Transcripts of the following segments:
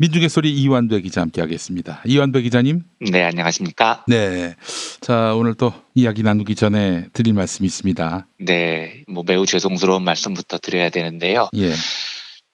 민중의 소리 이완배 기자 함께하겠습니다. 이완배 기자님. 네, 안녕하십니까? 네. 자, 오늘 또 이야기 나누기 전에 드릴 말씀이 있습니다. 네, 매우 죄송스러운 말씀부터 드려야 되는데요. 예.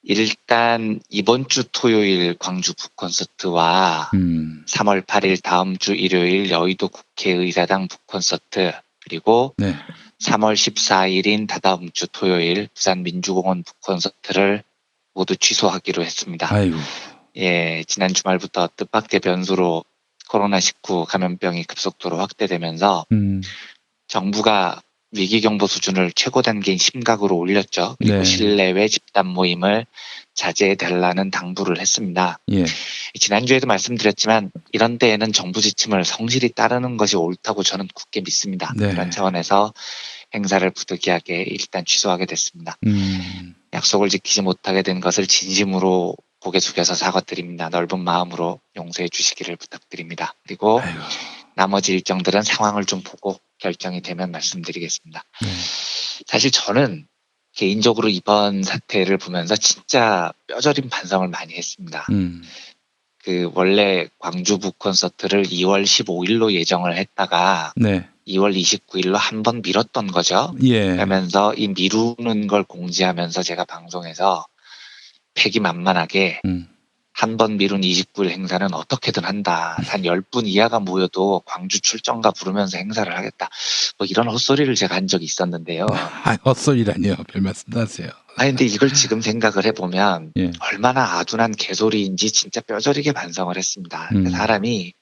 일단 이번 주 토요일 광주 북콘서트와 3월 8일 다음 주 일요일 여의도 국회의사당 북콘서트, 그리고 네. 3월 14일인 다다음 주 토요일 부산 민주공원 북콘서트를 모두 취소하기로 했습니다. 아이고. 예, 지난 주말부터 뜻밖의 변수로 코로나19 감염병이 급속도로 확대되면서 정부가 위기경보 수준을 최고 단계인 심각으로 올렸죠. 그리고 네. 실내외 집단 모임을 자제해달라는 당부를 했습니다. 예. 지난주에도 말씀드렸지만 이런 때에는 정부 지침을 성실히 따르는 것이 옳다고 저는 굳게 믿습니다. 네. 그런 차원에서 행사를 부득이하게 일단 취소하게 됐습니다. 약속을 지키지 못하게 된 것을 진심으로 고개 숙여서 사과드립니다. 넓은 마음으로 용서해 주시기를 부탁드립니다. 그리고 아이고. 나머지 일정들은 상황을 좀 보고 결정이 되면 말씀드리겠습니다. 네. 사실 저는 개인적으로 이번 사태를 보면서 진짜 뼈저린 반성을 많이 했습니다. 원래 광주 북콘서트를 2월 15일로 예정을 했다가 네. 2월 29일로 한 번 미뤘던 거죠. 예. 그러면서 이 미루는 걸 공지하면서 제가 방송에서 패기만만하게 한 번 미룬 29일 행사는 어떻게든 한다. 한 10분 이하가 모여도 광주 출정가 부르면서 행사를 하겠다. 이런 헛소리를 제가 한 적이 있었는데요. 헛소리라니요. 별 말씀도 하세요. 근데 이걸 지금 생각을 해보면 예. 얼마나 아둔한 개소리인지 진짜 뼈저리게 반성을 했습니다. 사람이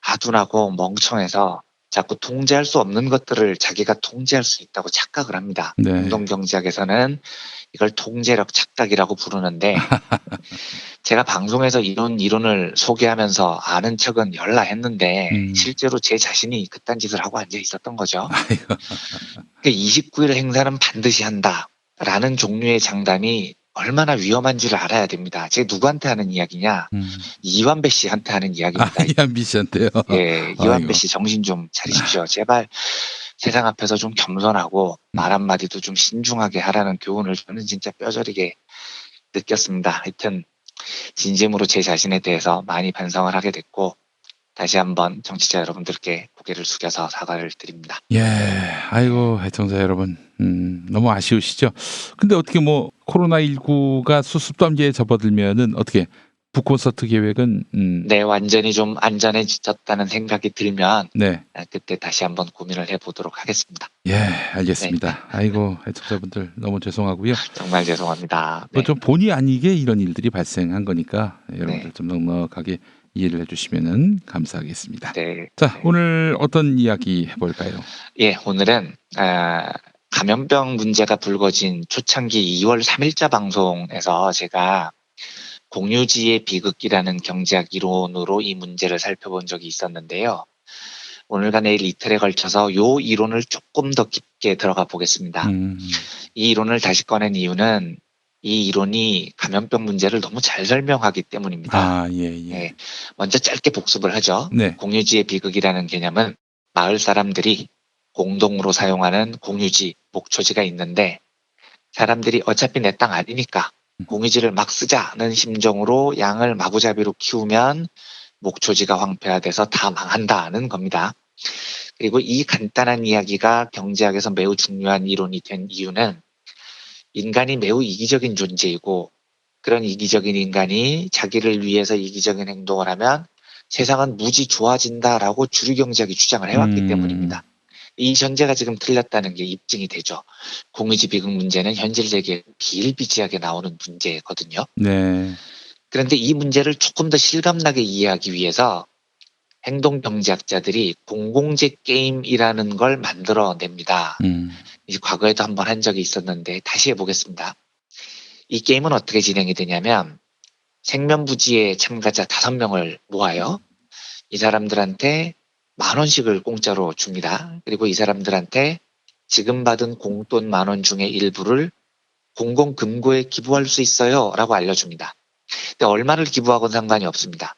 아둔하고 멍청해서 자꾸 통제할 수 없는 것들을 자기가 통제할 수 있다고 착각을 합니다. 네. 행동경제학에서는 이걸 통제력 착각이라고 부르는데 제가 방송에서 이런 이론을 소개하면서 아는 척은 열라 했는데 실제로 제 자신이 그딴 짓을 하고 앉아 있었던 거죠. 29일 행사는 반드시 한다라는 종류의 장담이 얼마나 위험한지를 알아야 됩니다. 제가 누구한테 하는 이야기냐? 이완배 씨한테 하는 이야기입니다. 이한비 씨한테요. 예, 이완배 씨 정신 좀 차리십시오. 제발 세상 앞에서 좀 겸손하고 말 한마디도 좀 신중하게 하라는 교훈을 저는 진짜 뼈저리게 느꼈습니다. 하여튼 진심으로 제 자신에 대해서 많이 반성을 하게 됐고 다시 한번 청취자 여러분들께 고개를 숙여서 사과를 드립니다. 예. 아이고, 애청자 여러분. 너무 아쉬우시죠? 근데 어떻게 코로나19가 수습담계에 접어들면은 어떻게 북콘서트 계획은 네, 완전히 좀 안전해졌다는 생각이 들면 네. 그때 다시 한번 고민을 해보도록 하겠습니다. 예, 알겠습니다. 아이고, 애청자분들 너무 죄송하고요. 정말 죄송합니다. 네. 좀 본의 아니게 이런 일들이 발생한 거니까 여러분들 좀 넉넉하게 이해를 해주시면은 감사하겠습니다. 네. 자, 오늘 어떤 이야기 해볼까요? 예, 오늘은 감염병 문제가 불거진 초창기 2월 3일자 방송에서 제가 공유지의 비극이라는 경제학 이론으로 이 문제를 살펴본 적이 있었는데요. 오늘과 내일 이틀에 걸쳐서 이 이론을 조금 더 깊게 들어가 보겠습니다. 이 이론을 다시 꺼낸 이유는 이 이론이 감염병 문제를 너무 잘 설명하기 때문입니다. 예. 먼저 짧게 복습을 하죠. 네. 공유지의 비극이라는 개념은 마을 사람들이 공동으로 사용하는 공유지, 목초지가 있는데 사람들이 어차피 내 땅 아니니까 공유지를 막 쓰자는 심정으로 양을 마구잡이로 키우면 목초지가 황폐화돼서 다 망한다는 겁니다. 그리고 이 간단한 이야기가 경제학에서 매우 중요한 이론이 된 이유는 인간이 매우 이기적인 존재이고 그런 이기적인 인간이 자기를 위해서 이기적인 행동을 하면 세상은 무지 좋아진다라고 주류 경제학이 주장을 해왔기 때문입니다. 이 전제가 지금 틀렸다는 게 입증이 되죠. 공유지 비극 문제는 현실 세계에 비일비재하게 나오는 문제거든요. 네. 그런데 이 문제를 조금 더 실감나게 이해하기 위해서 행동경제학자들이 공공재 게임이라는 걸 만들어냅니다. 이제 과거에도 한번 한 적이 있었는데 다시 해보겠습니다. 이 게임은 어떻게 진행이 되냐면 생면부지의 참가자 5명을 모아요. 이 사람들한테 10,000원씩을 공짜로 줍니다. 그리고 이 사람들한테 지금 받은 공돈 10,000원 중에 일부를 공공금고에 기부할 수 있어요 라고 알려줍니다. 근데 얼마를 기부하고는 상관이 없습니다.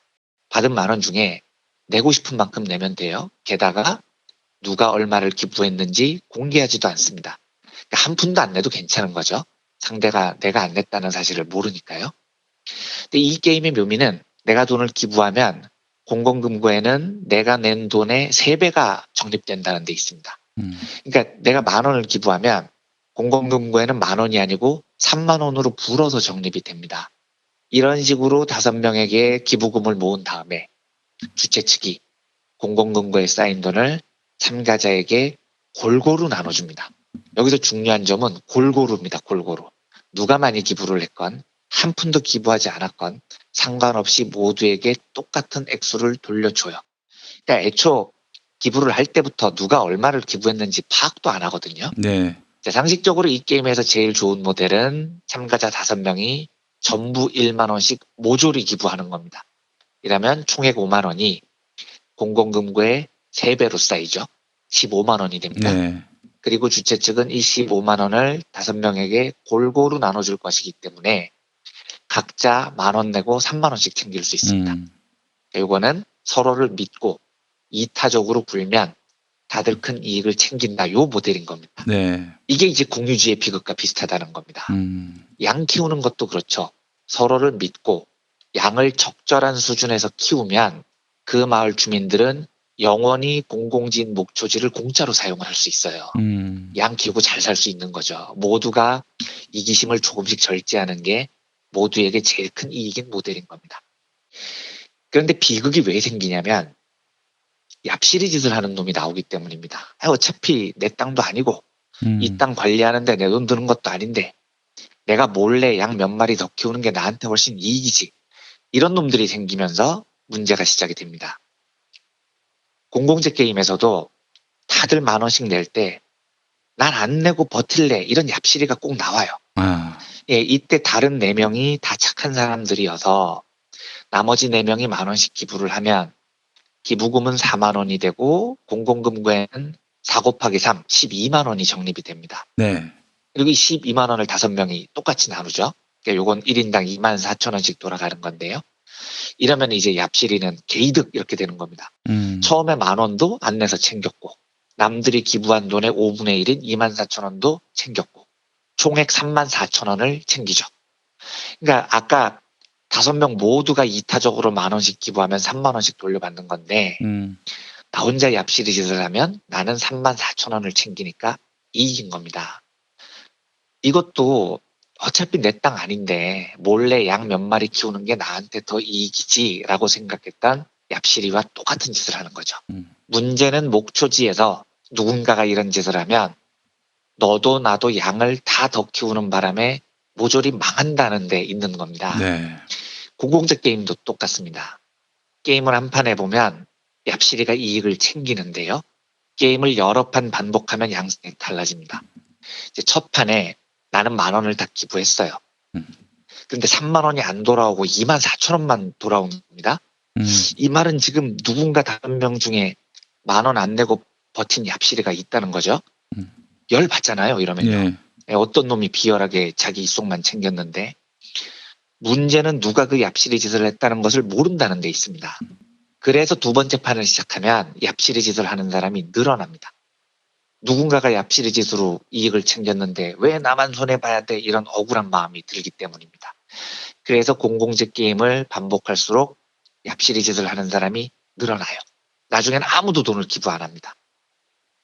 받은 10,000원 중에 내고 싶은 만큼 내면 돼요. 게다가 누가 얼마를 기부했는지 공개하지도 않습니다. 그러니까 한 푼도 안 내도 괜찮은 거죠. 상대가 내가 안 냈다는 사실을 모르니까요. 근데 이 게임의 묘미는 내가 돈을 기부하면 공공금고에는 내가 낸 돈의 3배가 적립된다는 데 있습니다. 그러니까 내가 10,000원을 기부하면 공공금고에는 10,000원이 아니고 30,000원으로 불어서 적립이 됩니다. 이런 식으로 5명에게 기부금을 모은 다음에 주최 측이 공공금고에 쌓인 돈을 참가자에게 골고루 나눠줍니다. 여기서 중요한 점은 골고루입니다. 골고루. 누가 많이 기부를 했건 한 푼도 기부하지 않았건 상관없이 모두에게 똑같은 액수를 돌려줘요. 그러니까 애초 기부를 할 때부터 누가 얼마를 기부했는지 파악도 안 하거든요. 네. 상식적으로 이 게임에서 제일 좋은 모델은 참가자 5명이 전부 1만 원씩 모조리 기부하는 겁니다. 이러면 총액 5만 원이 공공금고의 3배로 쌓이죠. 15만 원이 됩니다. 네. 그리고 주최 측은 이 15만 원을 5명에게 골고루 나눠줄 것이기 때문에 각자 10,000원 내고 3만 원씩 챙길 수 있습니다. 이거는 서로를 믿고 이타적으로 굴면 다들 큰 이익을 챙긴다. 요 모델인 겁니다. 네. 이게 이제 공유주의 비극과 비슷하다는 겁니다. 양 키우는 것도 그렇죠. 서로를 믿고 양을 적절한 수준에서 키우면 그 마을 주민들은 영원히 공공지인 목초지를 공짜로 사용할 수 있어요. 양 키우고 잘 살 수 있는 거죠. 모두가 이기심을 조금씩 절제하는 게 모두에게 제일 큰 이익인 모델인 겁니다. 그런데 비극이 왜 생기냐면 얍시리 짓을 하는 놈이 나오기 때문입니다. 어차피 내 땅도 아니고 이 땅 관리하는데 내 돈 드는 것도 아닌데 내가 몰래 양 몇 마리 더 키우는 게 나한테 훨씬 이익이지. 이런 놈들이 생기면서 문제가 시작이 됩니다. 공공재 게임에서도 다들 10,000원씩 낼 때 난 안 내고 버틸래 이런 얍시리가 꼭 나와요. 예, 이때 다른 4명이 다 착한 사람들이어서 나머지 4명이 10,000원씩 기부를 하면 기부금은 4만 원이 되고 공공금고에는 4 곱하기 3, 12만 원이 적립이 됩니다. 네. 그리고 이 12만 원을 5명이 똑같이 나누죠. 그러니까 요건 1인당 24,000원씩 돌아가는 건데요. 이러면 이제 얍시리는 개이득 이렇게 되는 겁니다. 처음에 10,000원도 안 내서 챙겼고 남들이 기부한 돈의 5분의 1인 24,000원도 챙겼고 총액 34,000원을 챙기죠. 그러니까 아까 5명 모두가 이타적으로 10,000원씩 기부하면 3만 원씩 돌려받는 건데 나 혼자 얍시리 짓을 하면 나는 34,000원을 챙기니까 이익인 겁니다. 이것도 어차피 내 땅 아닌데 몰래 양 몇 마리 키우는 게 나한테 더 이익이지라고 생각했던 얍시리와 똑같은 짓을 하는 거죠. 문제는 목초지에서 누군가가 이런 짓을 하면 너도 나도 양을 다 더 키우는 바람에 모조리 망한다는 데 있는 겁니다. 네. 공공재 게임도 똑같습니다. 게임을 한 판 해보면 얍시리가 이익을 챙기는데요. 게임을 여러 판 반복하면 양상이 달라집니다. 이제 첫 판에 나는 10,000원을 다 기부했어요. 그런데 3만 원이 안 돌아오고 24,000원만 돌아오는 겁니다. 이 말은 지금 누군가 5명 중에 10,000원 안 내고 버틴 얍시리가 있다는 거죠. 열 받잖아요. 이러면요. 예. 어떤 놈이 비열하게 자기 이속만 챙겼는데 문제는 누가 그 얍시리 짓을 했다는 것을 모른다는 데 있습니다. 그래서 두 번째 판을 시작하면 얍시리 짓을 하는 사람이 늘어납니다. 누군가가 얍시리 짓으로 이익을 챙겼는데 왜 나만 손해봐야 돼 이런 억울한 마음이 들기 때문입니다. 그래서 공공재 게임을 반복할수록 얍시리 짓을 하는 사람이 늘어나요. 나중에는 아무도 돈을 기부 안 합니다.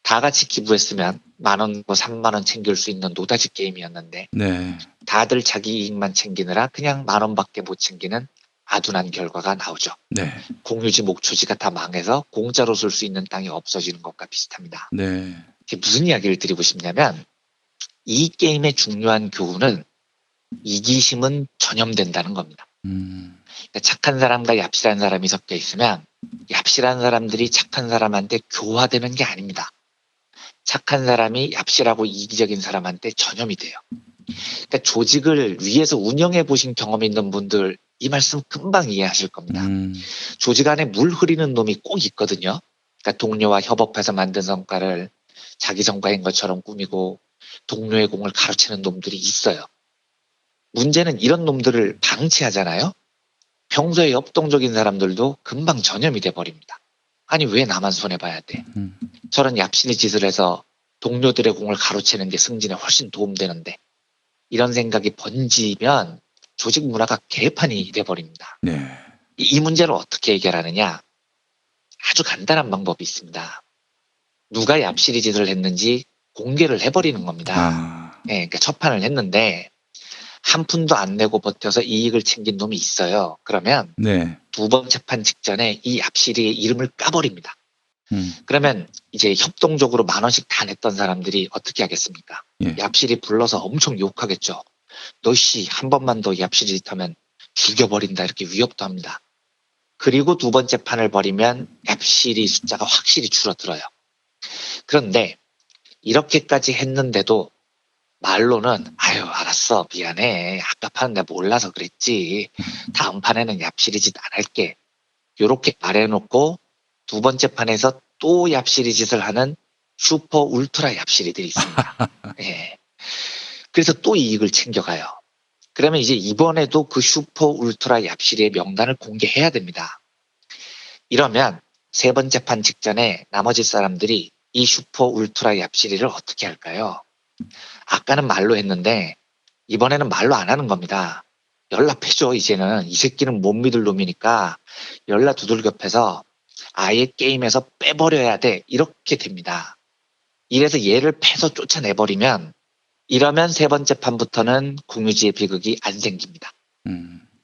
다 같이 기부했으면 10,000원, 3만 원 챙길 수 있는 노다지 게임이었는데 네. 다들 자기 이익만 챙기느라 그냥 10,000원밖에 못 챙기는 아둔한 결과가 나오죠. 네. 공유지 목초지가 다 망해서 공짜로 쓸 수 있는 땅이 없어지는 것과 비슷합니다. 네. 무슨 이야기를 드리고 싶냐면 이 게임의 중요한 교훈은 이기심은 전염된다는 겁니다. 그러니까 착한 사람과 얍실한 사람이 섞여 있으면 얍실한 사람들이 착한 사람한테 교화되는 게 아닙니다. 착한 사람이 얍실하고 이기적인 사람한테 전염이 돼요. 그러니까 조직을 위에서 운영해 보신 경험이 있는 분들 이 말씀 금방 이해하실 겁니다. 조직 안에 물 흐리는 놈이 꼭 있거든요. 그러니까 동료와 협업해서 만든 성과를 자기 성과인 것처럼 꾸미고 동료의 공을 가로채는 놈들이 있어요. 문제는 이런 놈들을 방치하잖아요. 평소에 협동적인 사람들도 금방 전염이 돼버립니다. 아니 왜 나만 손해봐야 돼. 저런 얍신이 짓을 해서 동료들의 공을 가로채는 게 승진에 훨씬 도움되는데 이런 생각이 번지면 조직 문화가 개판이 돼버립니다. 네. 이 문제를 어떻게 해결하느냐? 아주 간단한 방법이 있습니다. 누가 얍실이 짓을 했는지 공개를 해버리는 겁니다. 아, 예, 그러니까 첫판을 했는데 한 푼도 안 내고 버텨서 이익을 챙긴 놈이 있어요. 그러면 네. 두 번째 판 직전에 이 얍실이의 이름을 까버립니다. 음, 그러면 이제 협동적으로 10,000원씩 다 냈던 사람들이 어떻게 하겠습니까? 예. 얍실이 불러서 엄청 욕하겠죠. 너씨 한 번만 더 얍실이 짓하면 죽여버린다 이렇게 위협도 합니다. 그리고 두 번째 판을 벌이면 얍실이 숫자가 확실히 줄어들어요. 그런데 이렇게까지 했는데도 말로는 아유 알았어 미안해 아까 판은 내가 몰라서 그랬지 다음 판에는 얍실이 짓 안 할게 요렇게 말해놓고 두 번째 판에서 또 얍실이 짓을 하는 슈퍼 울트라 얍실이들이 있습니다. 예. 그래서 또 이익을 챙겨가요. 그러면 이제 이번에도 그 슈퍼 울트라 얍실이의 명단을 공개해야 됩니다. 이러면 세 번째 판 직전에 나머지 사람들이 이 슈퍼 울트라 얍실이를 어떻게 할까요? 아까는 말로 했는데 이번에는 말로 안 하는 겁니다. 연락해줘 이제는 이 새끼는 못 믿을 놈이니까 연락 두들겨패서 아예 게임에서 빼버려야 돼 이렇게 됩니다. 이래서 얘를 패서 쫓아내버리면 이러면 세 번째 판부터는 공유지의 비극이 안 생깁니다.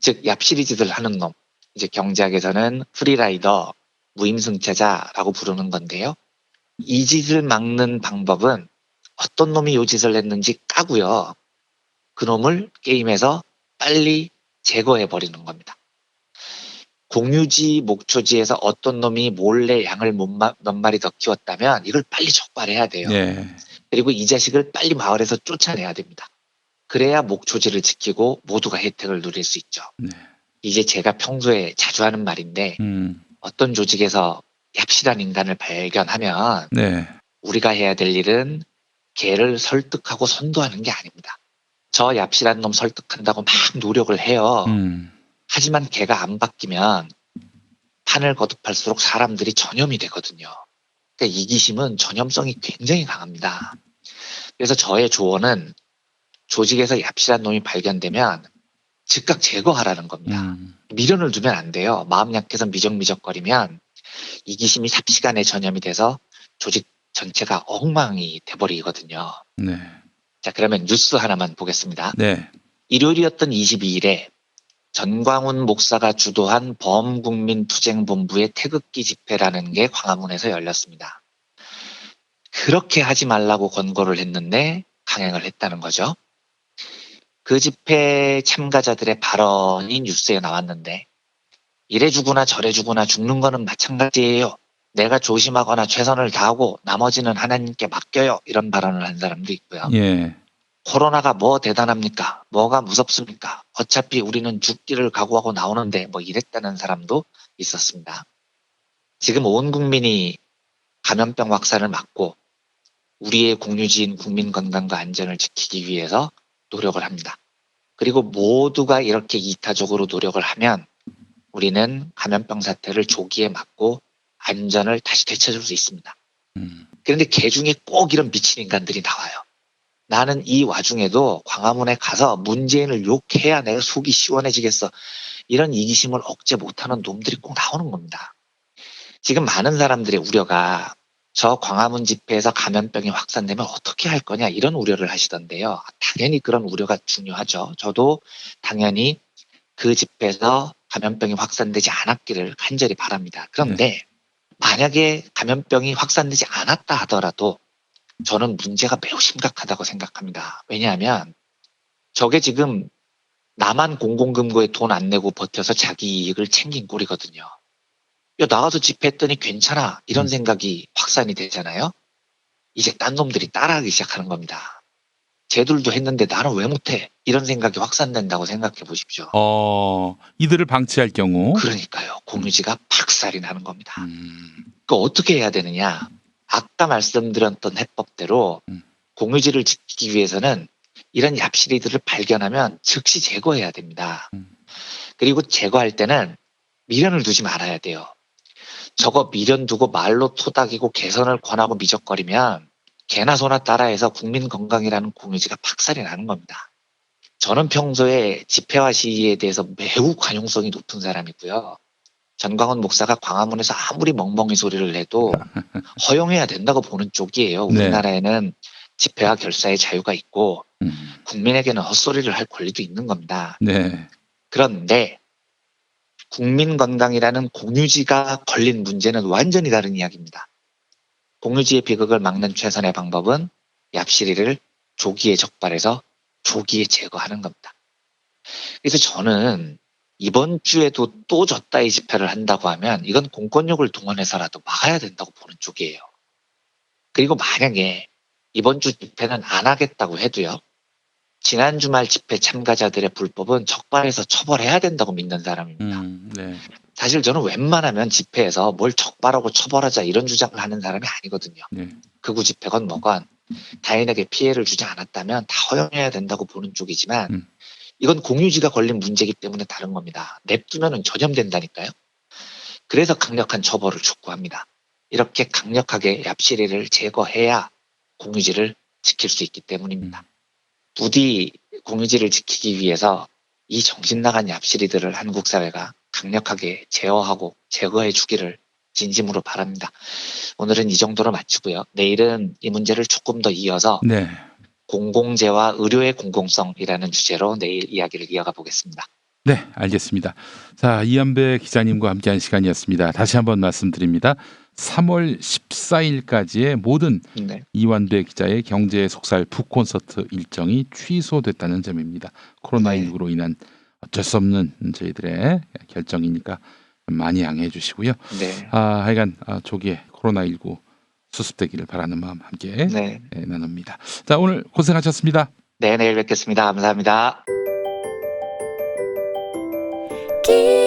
즉 얍시리즈들 하는 놈 이제 경제학에서는 프리라이더 무임승차자라고 부르는 건데요. 이 짓을 막는 방법은 어떤 놈이 요 짓을 했는지 까고요. 그 놈을 게임에서 빨리 제거해 버리는 겁니다. 공유지 목초지에서 어떤 놈이 몰래 양을 몇 마리 더 키웠다면 이걸 빨리 적발해야 돼요. 네. 그리고 이 자식을 빨리 마을에서 쫓아내야 됩니다. 그래야 목초지를 지키고 모두가 혜택을 누릴 수 있죠. 네. 이제 제가 평소에 자주 하는 말인데 어떤 조직에서 얍실한 인간을 발견하면 네. 우리가 해야 될 일은 걔를 설득하고 선도하는 게 아닙니다. 저 얍실한 놈 설득한다고 막 노력을 해요. 하지만 걔가 안 바뀌면 판을 거듭할수록 사람들이 전염이 되거든요. 그러니까 이기심은 전염성이 굉장히 강합니다. 그래서 저의 조언은 조직에서 얍실한 놈이 발견되면 즉각 제거하라는 겁니다. 미련을 두면 안 돼요. 마음 약해서 미적미적거리면 이기심이 삽시간에 전염이 돼서 조직 전체가 엉망이 돼버리거든요. 네. 자, 그러면 뉴스 하나만 보겠습니다. 네. 일요일이었던 22일에 전광훈 목사가 주도한 범국민투쟁본부의 태극기 집회라는 게 광화문에서 열렸습니다. 그렇게 하지 말라고 권고를 했는데 강행을 했다는 거죠. 그 집회 참가자들의 발언이 뉴스에 나왔는데 이래 주거나 저래 주거나 죽는 거는 마찬가지예요. 내가 조심하거나 최선을 다하고 나머지는 하나님께 맡겨요. 이런 발언을 한 사람도 있고요. 예. 코로나가 뭐 대단합니까? 뭐가 무섭습니까? 어차피 우리는 죽기를 각오하고 나오는데 뭐 이랬다는 사람도 있었습니다. 지금 온 국민이 감염병 확산을 막고 우리의 공유지인 국민 건강과 안전을 지키기 위해서 노력을 합니다. 그리고 모두가 이렇게 이타적으로 노력을 하면 우리는 감염병 사태를 조기에 막고 안전을 다시 되찾을 수 있습니다. 그런데 개 중에 꼭 이런 미친 인간들이 나와요. 나는 이 와중에도 광화문에 가서 문재인을 욕해야 내가 속이 시원해지겠어. 이런 이기심을 억제 못하는 놈들이 꼭 나오는 겁니다. 지금 많은 사람들의 우려가 저 광화문 집회에서 감염병이 확산되면 어떻게 할 거냐 이런 우려를 하시던데요. 당연히 그런 우려가 중요하죠. 저도 당연히 그 집회에서 감염병이 확산되지 않았기를 간절히 바랍니다. 그런데 만약에 감염병이 확산되지 않았다 하더라도 저는 문제가 매우 심각하다고 생각합니다. 왜냐하면 저게 지금 나만 공공금고에 돈 안 내고 버텨서 자기 이익을 챙긴 꼴이거든요. 야, 나가서 집회했더니 괜찮아 이런 생각이 확산이 되잖아요. 이제 딴 놈들이 따라하기 시작하는 겁니다. 쟤들도 했는데 나는 왜 못해? 이런 생각이 확산된다고 생각해 보십시오. 이들을 방치할 경우. 그러니까요. 공유지가 박살이 나는 겁니다. 그 어떻게 해야 되느냐? 아까 말씀드렸던 해법대로 공유지를 지키기 위해서는 이런 얍실이들을 발견하면 즉시 제거해야 됩니다. 그리고 제거할 때는 미련을 두지 말아야 돼요. 저거 미련 두고 말로 토닥이고 개선을 권하고 미적거리면 개나 소나 따라해서 국민 건강이라는 공유지가 박살이 나는 겁니다. 저는 평소에 집회와 시위에 대해서 매우 관용성이 높은 사람이고요. 전광훈 목사가 광화문에서 아무리 멍멍이 소리를 내도 허용해야 된다고 보는 쪽이에요. 네. 우리나라에는 집회와 결사의 자유가 있고 음. 국민에게는 헛소리를 할 권리도 있는 겁니다. 네. 그런데 국민 건강이라는 공유지가 걸린 문제는 완전히 다른 이야기입니다. 공유지의 비극을 막는 최선의 방법은 얍시리를 조기에 적발해서 조기에 제거하는 겁니다. 그래서 저는 이번 주에도 또 저따위 집회를 한다고 하면 이건 공권력을 동원해서라도 막아야 된다고 보는 쪽이에요. 그리고 만약에 이번 주 집회는 안 하겠다고 해도요. 지난 주말 집회 참가자들의 불법은 적발해서 처벌해야 된다고 믿는 사람입니다. 네. 사실 저는 웬만하면 집회에서 뭘 적발하고 처벌하자 이런 주장을 하는 사람이 아니거든요. 네. 극우 집회건 뭐건 타인에게 피해를 주지 않았다면 다 허용해야 된다고 보는 쪽이지만 음. 이건 공유지가 걸린 문제이기 때문에 다른 겁니다. 냅두면 전염된다니까요. 그래서 강력한 처벌을 촉구합니다. 이렇게 강력하게 얍시리를 제거해야 공유지를 지킬 수 있기 때문입니다. 부디 공유지를 지키기 위해서 이 정신 나간 얍시리들을 한국 사회가 강력하게 제어하고 제거해 주기를 진심으로 바랍니다. 오늘은 이 정도로 마치고요. 내일은 이 문제를 조금 더 이어서 네. 공공재와 의료의 공공성이라는 주제로 내일 이야기를 이어가 보겠습니다. 네, 알겠습니다. 자, 이한배 기자님과 함께한 시간이었습니다. 다시 한번 말씀드립니다. 3월 14일까지의 모든 네. 이완배 기자의 경제 속살 북콘서트 일정이 취소됐다는 점입니다. 코로나19로 인한 어쩔 수 없는 저희들의 결정이니까 많이 양해해 주시고요. 네. 하여간 조기에 코로나19 수습되기를 바라는 마음 함께 네. 나눕니다. 자, 오늘 고생하셨습니다. 네, 내일 뵙겠습니다. 감사합니다. 기